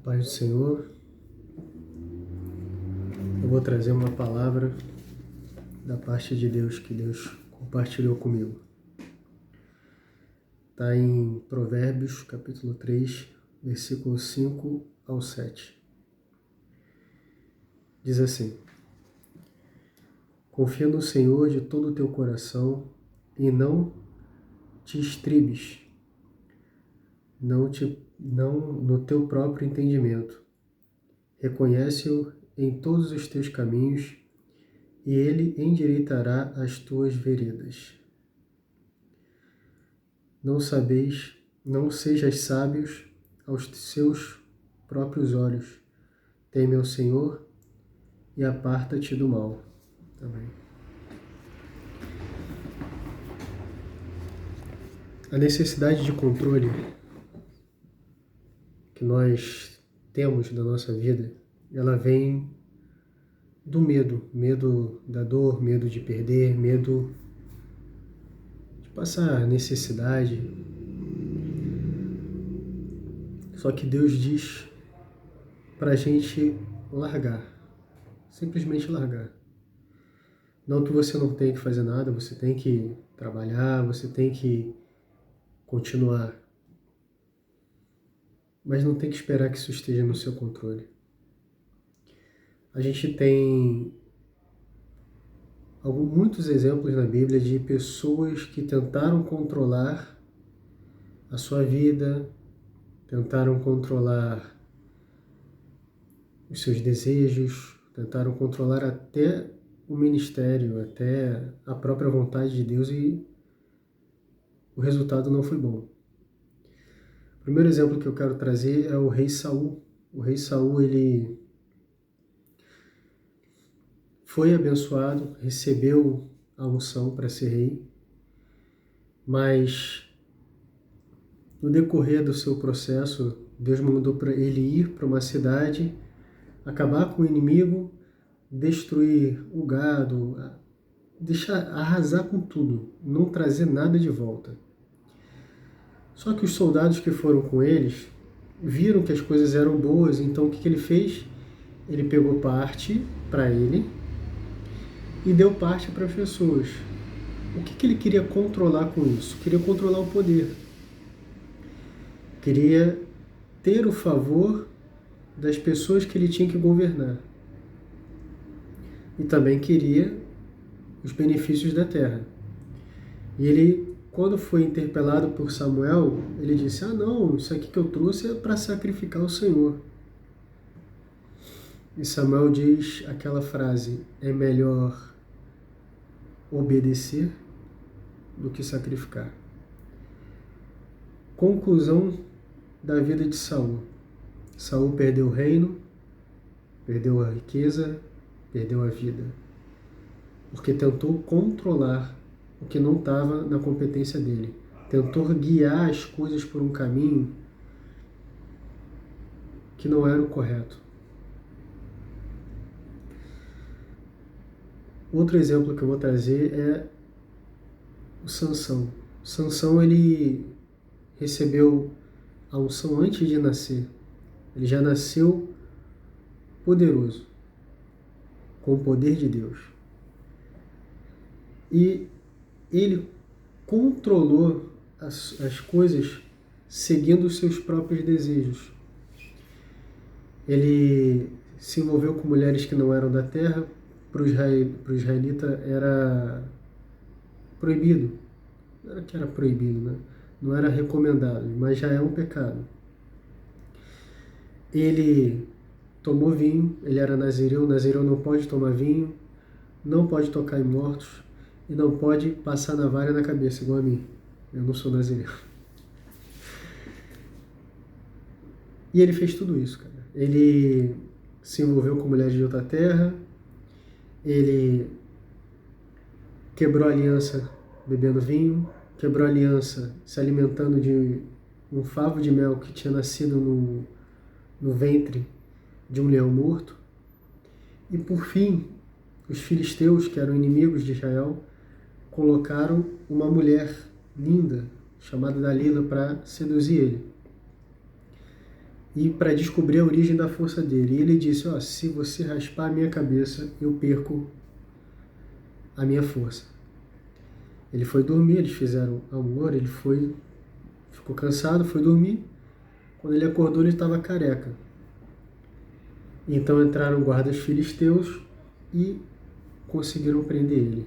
Paz do Senhor, eu vou trazer uma palavra da parte de Deus que Deus compartilhou comigo. Está em Provérbios, capítulo 3, versículos 5 ao 7. Diz assim: Confia no Senhor de todo o teu coração e não te estribes, não no teu próprio entendimento. Reconhece-o em todos os teus caminhos e ele endireitará as tuas veredas. Não sejas sábios aos seus próprios olhos. Teme ao Senhor e aparta-te do mal. Amém. A necessidade de controle que nós temos da nossa vida, ela vem do medo da dor, medo de perder, medo de passar necessidade. Só que Deus diz para a gente largar, simplesmente largar. Não que você não tenha que fazer nada, você tem que trabalhar, você tem que continuar, mas não tem que esperar que isso esteja no seu controle. A gente tem muitos exemplos na Bíblia de pessoas que tentaram controlar a sua vida, tentaram controlar os seus desejos, tentaram controlar até o ministério, até a própria vontade de Deus, e o resultado não foi bom. O primeiro exemplo que eu quero trazer é o rei Saul. O rei Saul, ele foi abençoado, recebeu a unção para ser rei, mas no decorrer do seu processo, Deus mandou para ele ir para uma cidade, acabar com o inimigo, destruir o gado, arrasar com tudo, não trazer nada de volta. Só que os soldados que foram com eles viram que as coisas eram boas, então o que ele fez? Ele pegou parte para ele e deu parte para as pessoas. O que ele queria controlar com isso? Queria controlar o poder. Queria ter o favor das pessoas que ele tinha que governar. E também queria os benefícios da terra. E ele, quando foi interpelado por Samuel, ele disse: não, isso aqui que eu trouxe é para sacrificar o Senhor. E Samuel diz aquela frase: é melhor obedecer do que sacrificar. Conclusão da vida de Saul. Saul perdeu o reino, perdeu a riqueza, perdeu a vida, porque tentou controlar o que não estava na competência dele. Tentou guiar as coisas por um caminho que não era o correto. Outro exemplo que eu vou trazer é o Sansão. Sansão, ele recebeu a unção antes de nascer. Ele já nasceu poderoso, com o poder de Deus. E ele controlou as coisas seguindo os seus próprios desejos. Ele se envolveu com mulheres que não eram da terra. Para o israelita era proibido. Não era que era proibido, né? Não era recomendado, mas já é um pecado. Ele tomou vinho, ele era nazireu. O nazireu não pode tomar vinho, não pode tocar em mortos e não pode passar navalha na cabeça, igual a mim. Eu não sou nazireu. E ele fez tudo isso, cara. Ele se envolveu com mulheres de outra terra, ele quebrou a aliança bebendo vinho, quebrou a aliança se alimentando de um favo de mel que tinha nascido no ventre de um leão morto. E por fim, os filisteus, que eram inimigos de Israel, colocaram uma mulher linda chamada Dalila para seduzir ele. e para descobrir a origem da força dele. E ele disse, se você raspar a minha cabeça, eu perco a minha força. Ele foi dormir, eles fizeram amor, ficou cansado, foi dormir. Quando ele acordou, ele estava careca. Então entraram guardas filisteus e conseguiram prender ele.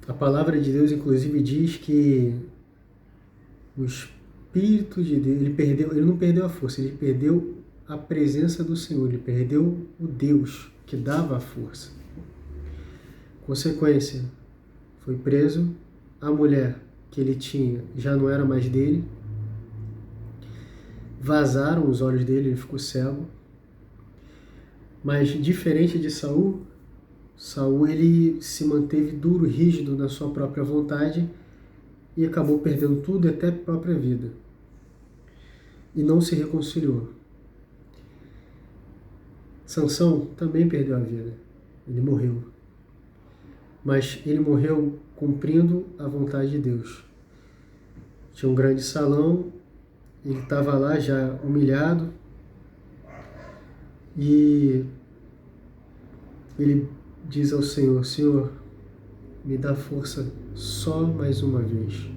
A palavra de Deus, inclusive, diz que o Espírito de Deus, ele não perdeu a força, ele perdeu a presença do Senhor, ele perdeu o Deus que dava a força. Consequência, foi preso, a mulher que ele tinha já não era mais dele, vazaram os olhos dele, ele ficou cego. Mas diferente de Saul, ele se manteve duro, rígido na sua própria vontade e acabou perdendo tudo, até a própria vida. E não se reconciliou. Sansão também perdeu a vida. Ele morreu. Mas ele morreu cumprindo a vontade de Deus. Tinha um grande salão, ele estava lá já humilhado e ele diz ao Senhor, Senhor, me dá força só mais uma vez.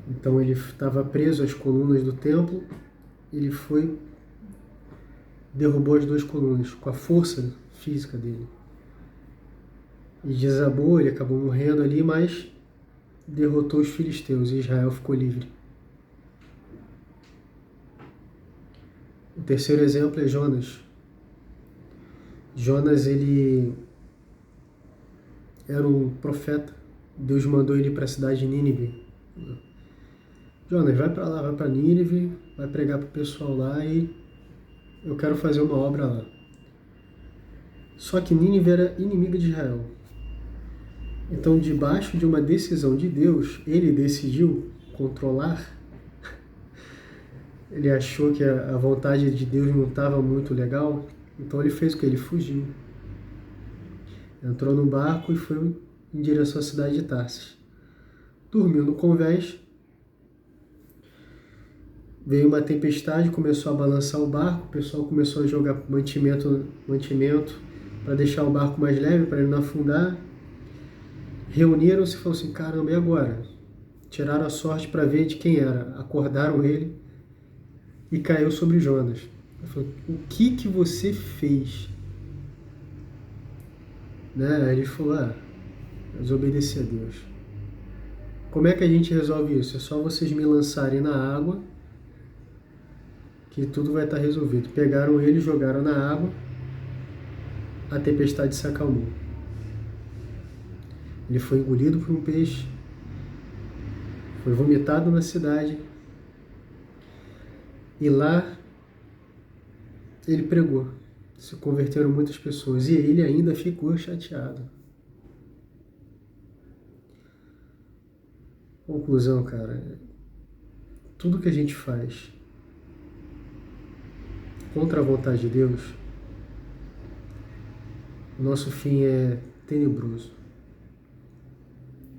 Então ele estava preso às colunas do templo, ele foi, derrubou as 2 colunas com a força física dele. E desabou, ele acabou morrendo ali, mas derrotou os filisteus e Israel ficou livre. O terceiro exemplo é Jonas. Jonas, ele era um profeta. Deus mandou ele para a cidade de Nínive. Jonas, vai para lá, vai para Nínive, vai pregar para o pessoal lá e eu quero fazer uma obra lá. Só que Nínive era inimiga de Israel. Então, debaixo de uma decisão de Deus, ele decidiu controlar. Ele achou que a vontade de Deus não estava muito legal, então ele fez o que? Ele fugiu. Entrou no barco e foi em direção à cidade de Tarsis. Dormiu no convés, veio uma tempestade, começou a balançar o barco, o pessoal começou a jogar mantimento para deixar o barco mais leve, para ele não afundar. Reuniram-se e falaram assim, caramba, e agora? Tiraram a sorte para ver de quem era. Acordaram ele e caiu sobre Jonas. Ele falou, o que você fez? Né? Ele falou, desobedeci a Deus. Como é que a gente resolve isso? É só vocês me lançarem na água que tudo vai estar resolvido. Pegaram ele, jogaram na água, a tempestade se acalmou. Ele foi engolido por um peixe, foi vomitado na cidade e lá ele pregou. Se converteram muitas pessoas e ele ainda ficou chateado. Conclusão, cara, tudo que a gente faz contra a vontade de Deus, o nosso fim é tenebroso.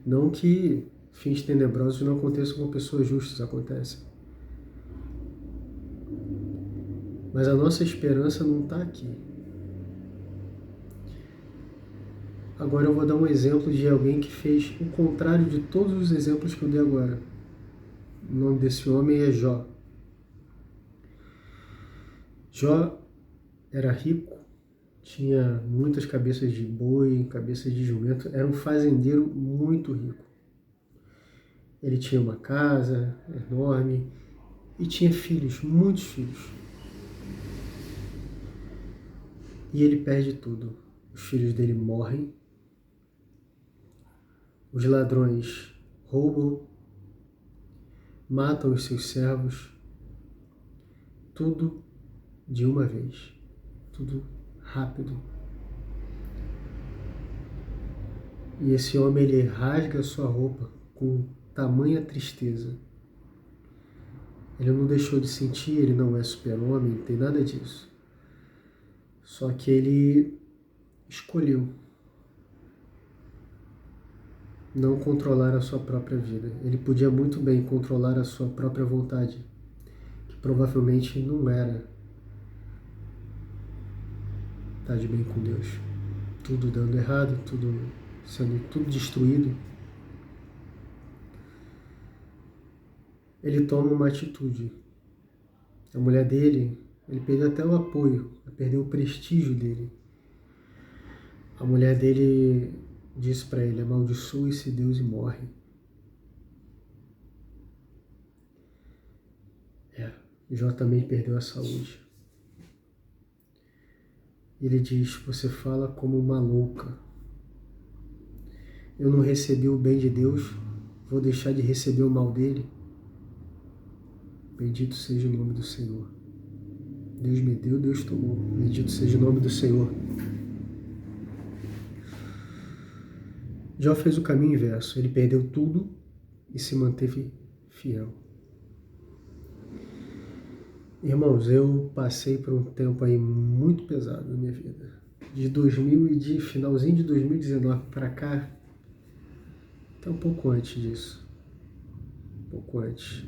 Não que fins tenebrosos não aconteçam com pessoas justas, acontecem. Mas a nossa esperança não está aqui. Agora eu vou dar um exemplo de alguém que fez o contrário de todos os exemplos que eu dei agora. O nome desse homem é Jó. Jó era rico, tinha muitas cabeças de boi, cabeças de jumento, era um fazendeiro muito rico. Ele tinha uma casa enorme e tinha filhos, muitos filhos. E ele perde tudo. Os filhos dele morrem, os ladrões roubam, matam os seus servos, tudo de uma vez, tudo rápido. E esse homem, ele rasga a sua roupa com tamanha tristeza. Ele não deixou de sentir, ele não é super-homem, não tem nada disso. Só que ele escolheu não controlar a sua própria vida. Ele podia muito bem controlar a sua própria vontade provavelmente não era estar de bem com Deus. Tudo dando errado, tudo destruído. Ele toma uma atitude. A mulher dele, ele perdeu até o apoio, perdeu o prestígio dele. A mulher dele disse para ele: amaldiçoe esse Deus e morre. Jó também perdeu a saúde. Ele diz: você fala como uma louca. Eu não recebi o bem de Deus, vou deixar de receber o mal dele? Bendito seja o nome do Senhor. Deus me deu, Deus tomou. Bendito seja o nome do Senhor. Jó fez o caminho inverso. Ele perdeu tudo e se manteve fiel. Irmãos, eu passei por um tempo aí muito pesado na minha vida. De finalzinho de 2019 para cá, até um pouco antes disso. Um pouco antes.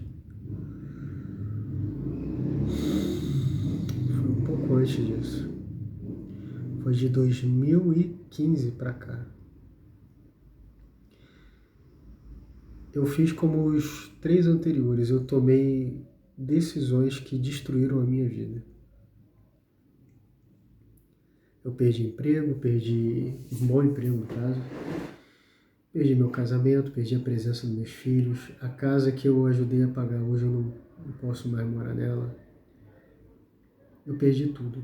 Foi um pouco antes disso. Foi de 2015 para cá. Eu fiz como os 3 anteriores. Eu tomei decisões que destruíram a minha vida. Eu perdi emprego, perdi um bom emprego no caso. Perdi meu casamento, perdi a presença dos meus filhos. A casa que eu ajudei a pagar, hoje eu não posso mais morar nela. Eu perdi tudo.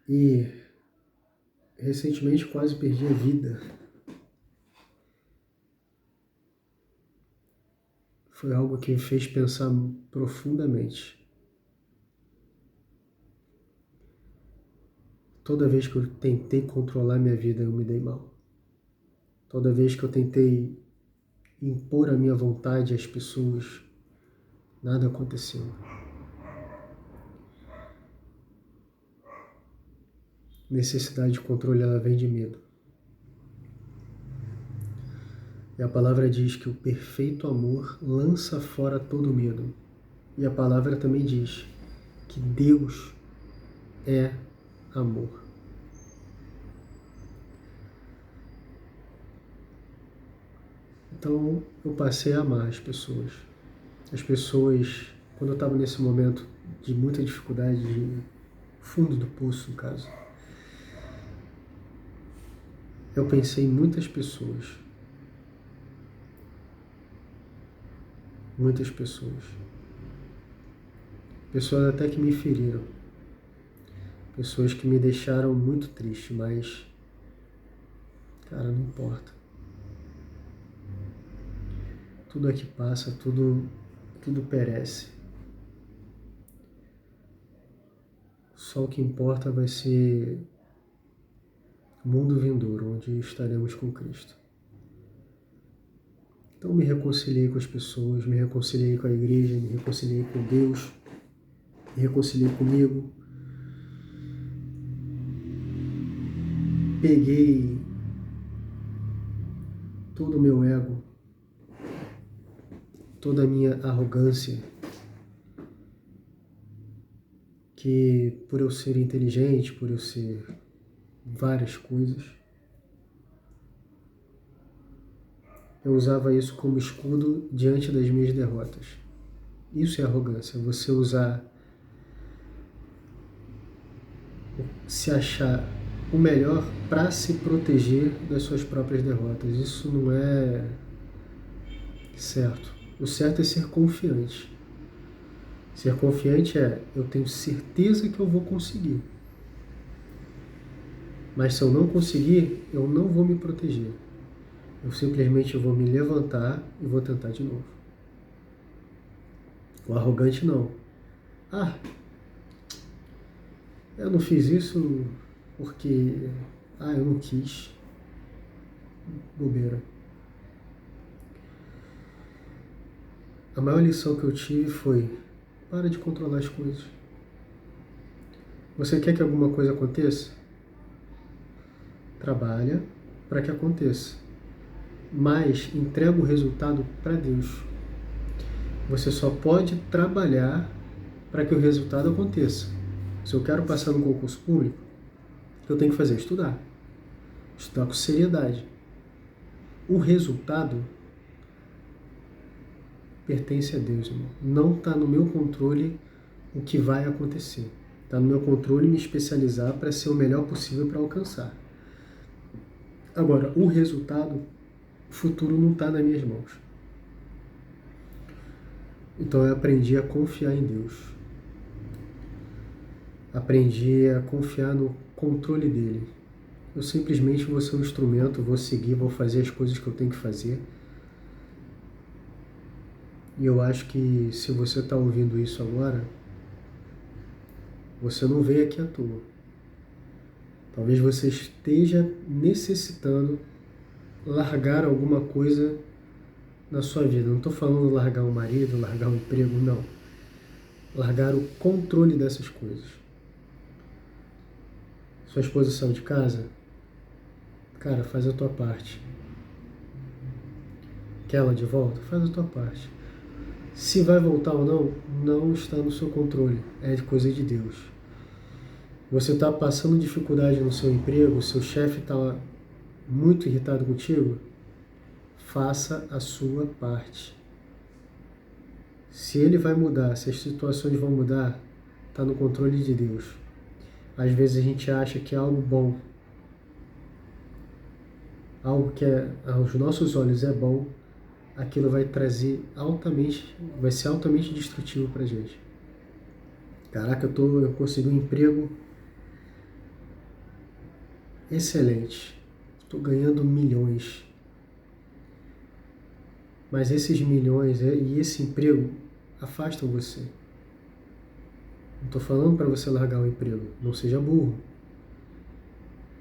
E recentemente quase perdi a vida. Foi algo que me fez pensar profundamente. Toda vez que eu tentei controlar minha vida, eu me dei mal. Toda vez que eu tentei impor a minha vontade às pessoas, nada aconteceu. Necessidade de controle, ela vem de medo. E a palavra diz que o perfeito amor lança fora todo medo. E a palavra também diz que Deus é amor. Então eu passei a amar as pessoas. As pessoas, quando eu estava nesse momento de muita dificuldade, de fundo do poço no caso, eu pensei em muitas pessoas. Muitas pessoas. Pessoas até que me feriram. Pessoas que me deixaram muito triste, mas, cara, não importa. Tudo aqui passa, tudo perece. Só o que importa vai ser o mundo vindouro, onde estaremos com Cristo. Então me reconciliei com as pessoas, me reconciliei com a igreja, me reconciliei com Deus, me reconciliei comigo. Peguei todo o meu ego, toda a minha arrogância, que por eu ser inteligente, por eu ser várias coisas, eu usava isso como escudo diante das minhas derrotas. Isso é arrogância, você usar, se achar o melhor para se proteger das suas próprias derrotas. Isso não é certo. O certo é ser confiante. Ser confiante é, eu tenho certeza que eu vou conseguir. Mas se eu não conseguir, eu não vou me proteger. Eu simplesmente vou me levantar e vou tentar de novo. O arrogante não. Eu não fiz isso porque eu não quis. Bobeira. A maior lição que eu tive foi: para de controlar as coisas. Você quer que alguma coisa aconteça? Trabalha para que aconteça. Mas entrega o resultado para Deus. Você só pode trabalhar para que o resultado aconteça. Se eu quero passar no concurso público, o que eu tenho que fazer? Estudar. Estudar com seriedade. O resultado pertence a Deus, irmão. Não está no meu controle o que vai acontecer. Está no meu controle me especializar para ser o melhor possível para alcançar. Agora, o resultado, o futuro não está nas minhas mãos. Então eu aprendi a confiar em Deus. Aprendi a confiar no controle dele. Eu simplesmente vou ser um instrumento, vou seguir, vou fazer as coisas que eu tenho que fazer. E eu acho que se você está ouvindo isso agora, você não veio aqui à toa. Talvez você esteja necessitando largar alguma coisa na sua vida. Não estou falando largar um marido, largar um emprego, não. Largar o controle dessas coisas. Sua esposa saiu de casa? Cara, faz a tua parte. Quer ela de volta? Faz a tua parte. Se vai voltar ou não, não está no seu controle. É coisa de Deus. Você está passando dificuldade no seu emprego, seu chefe está muito irritado contigo? Faça a sua parte. Se ele vai mudar, se as situações vão mudar, está no controle de Deus. Às vezes a gente acha que é algo bom, algo que aos nossos olhos é bom, aquilo vai ser altamente destrutivo para a gente. Caraca, eu consegui um emprego excelente, estou ganhando milhões. Mas esses milhões e esse emprego afastam você. Não estou falando para você largar o emprego, não seja burro.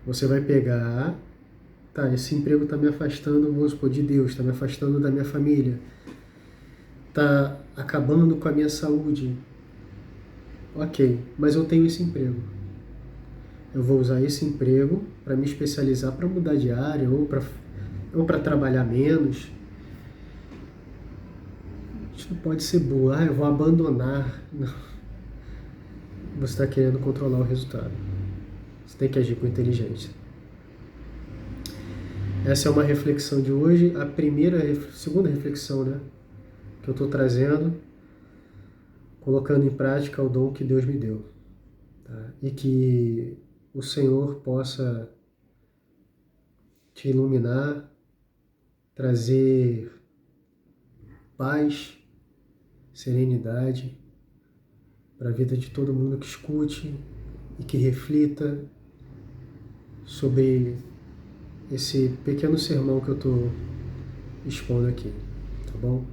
Você vai pegar, esse emprego está me afastando, vamos supor, de Deus, está me afastando da minha família, está acabando com a minha saúde. Ok, mas eu tenho esse emprego. Eu vou usar esse emprego para me especializar, para mudar de área ou para trabalhar menos. A gente não pode ser burro. Eu vou abandonar. Não. Você está querendo controlar o resultado. Você tem que agir com inteligência. Essa é uma reflexão de hoje. Segunda reflexão, né, que eu estou trazendo, colocando em prática o dom que Deus me deu. Tá? E que o Senhor possa te iluminar, trazer paz, serenidade para a vida de todo mundo que escute e que reflita sobre esse pequeno sermão que eu estou expondo aqui, tá bom?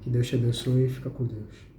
Que Deus te abençoe e fica com Deus.